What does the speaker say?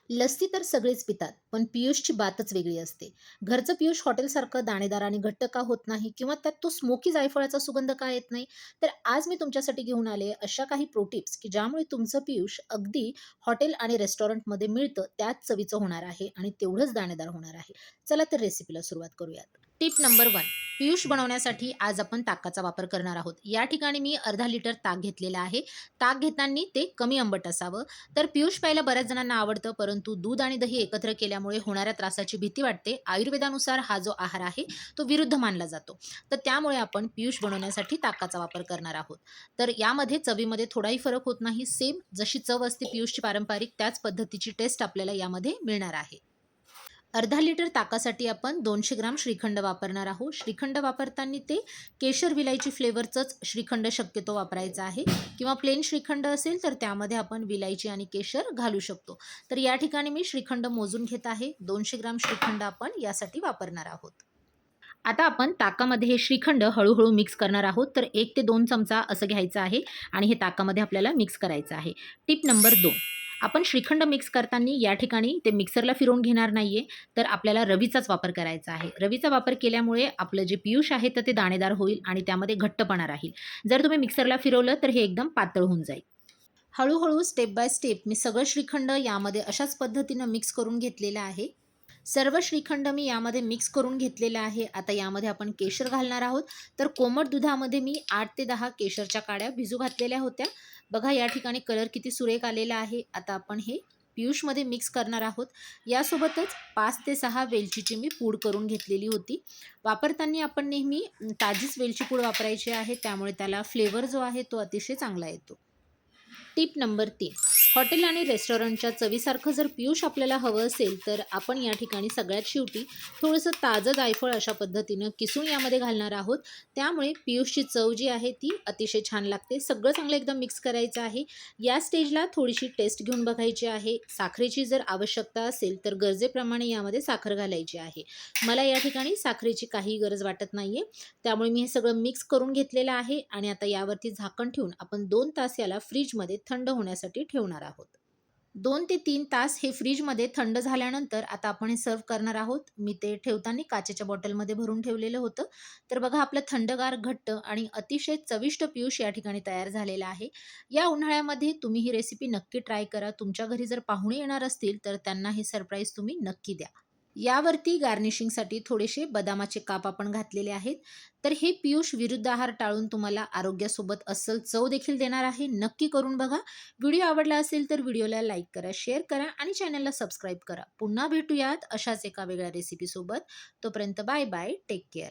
लस्सी तर सगळेच पितात, पण पियुषची बातच वेगळी असते. घरचं पियुष हॉटेलसारखं दाणेदार आणि घट्ट का होत नाही किंवा त्यात तो स्मोकी जायफळाचा सुगंध का येत नाही? तर आज मी तुमच्यासाठी घेऊन आले अशा काही प्रो टिप्स, की ज्यामुळे तुमचं पियुष अगदी हॉटेल आणि रेस्टॉरंटमध्ये मिळतं त्याच चवीचं होणार आहे आणि तेवढंच दाणेदार होणार आहे. चला तर रेसिपीला सुरुवात करूयात. Tip number 1. पियुष बनवण्यासाठी आज आपण ताकाचा वापर करणार आहोत. या ठिकाणी मी अर्धा लिटर ताक घेतलेलं आहे. ताक घेताना ते कमी आंबट असावं. तर पियुष प्यायला बऱ्याच जणांना आवडतं, परंतु दूध आणि दही एकत्र केल्यामुळे होणाऱ्या त्रासाची भीती वाटते. आयुर्वेदानुसार हा जो आहार आहे, तो विरुद्ध मानला जातो. तर त्यामुळे आपण पियुष बनवण्यासाठी ताकाचा वापर करणार आहोत. तर यामध्ये चवीमध्ये थोडाही फरक होत नाही. सेम जशी चव असते पियुषची पारंपरिक, त्याच पद्धतीची टेस्ट आपल्याला यामध्ये मिळणार आहे. अर्धा लिटर ताकासाठी आपण 200 ग्राम श्रीखंड वापरणार आहोत. श्रीखंड वापरताना ते केशर विलायची फ्लेवरचंच श्रीखंड शक्यतो वापरायचं आहे किंवा प्लेन श्रीखंड असेल तर त्यामध्ये आपण विलायची आणि केशर घालू शकतो. तर या ठिकाणी मी श्रीखंड मोजून घेत आहे. 200 ग्राम श्रीखंड आपण यासाठी वापरणार आहोत. आता आपण ताकामध्ये हे श्रीखंड हळू मिक्स करणार आहोत. तर 1 ते 2 चमचा असं घ्यायचं आहे आणि हे ताकामध्ये आपल्याला मिक्स करायचं आहे. Tip number 2. आपण श्रीखंड मिक्स करताना या ठिकाणी ते मिक्सरला फिरवून घेणार नाहीये, तर आपल्याला रवीचाच वापर करायचा आहे. रवीचा वापर केल्यामुळे आपलं जे पियुष आहे तर ते दाणेदार होईल आणि त्यामध्ये घट्टपणा राहील. जर तुम्ही मिक्सरला फिरवलं तर हे एकदम पातळ होऊन जाईल. हळू स्टेप बाय स्टेप मी सगळं श्रीखंड यामध्ये अशाच पद्धतीनं मिक्स करून घेतलेलं आहे. सर्व श्रीखंड मी यामध्ये मिक्स करून घेतलेलं आहे. आता यामध्ये आपण केशर घालणार आहोत. तर कोमट दुधामध्ये मी 8 ते 10 केशरच्या काड्या भिजू घातलेल्या होत्या. बघा या ठिकाणी कलर किती सुरेख आलेला आहे. आता आपण हे पियुषमध्ये मिक्स करणार आहोत. यासोबतच 5 ते 6 वेलचीची मी पूड करून घेतलेली होती. वापरताना आपण नेहमी ताजीच वेलची पूड वापरायची आहे. त्यामुळे त्याला फ्लेवर जो आहे तो अतिशय चांगला येतो. Tip number 3. हॉटेल आणि रेस्टॉरंटच्या चवीसारखं जर पियुष आपल्याला हवं असेल, तर आपण या ठिकाणी सगळ्यात शेवटी थोडंसं ताजं जायफळ अशा पद्धतीनं किसून यामध्ये घालणार आहोत. त्यामुळे पियुषची चव जी आहे ती अतिशय छान लागते. सगळं चांगलं एकदम मिक्स करायचं आहे. या स्टेजला थोडीशी टेस्ट घेऊन बघायची आहे. साखरेची जर आवश्यकता असेल, तर गरजेप्रमाणे यामध्ये साखर घालायची आहे. मला या ठिकाणी साखरेची काही गरज वाटत नाहीये. त्यामुळे मी हे सगळं मिक्स करून घेतलेलं आहे आणि आता यावरती झाकण ठेवून आपण 2 तास याला फ्रिजमध्ये थंड होण्यासाठी ठेवणार आहोत. 2 ते 3 तास हे फ्रिजमध्ये थंड झाल्यानंतर आता आपण हे सर्व्ह करणार आहोत. मी ते ठेवताना काचेच्या बॉटलमध्ये भरून ठेवलेलं होतं. तर बघा आपलं थंडगार, घट्ट आणि अतिशय चविष्ट पियुष या ठिकाणी तयार झालेलं आहे. या उन्हाळ्यामध्ये तुम्ही ही रेसिपी नक्की ट्राय करा. तुमच्या घरी जर पाहुणे येणार असतील, तर त्यांना हे सरप्राईज तुम्ही नक्की द्या. यावरती गार्निशिंगसाठी थोडेसे बदामाचे काप आपण घातलेले आहेत. तर हे पियुष विरुद्ध आहार टाळून तुम्हाला आरोग्यासोबत अस्सल चव देखील देणार आहे. नक्की करून बघा. व्हिडिओ आवडला असेल तर व्हिडिओला लाईक करा, शेअर करा आणि चॅनलला सबस्क्राईब करा. पुन्हा भेटूयात अशाच एका वेगळ्या रेसिपीसोबत. तोपर्यंत बाय बाय. Take care.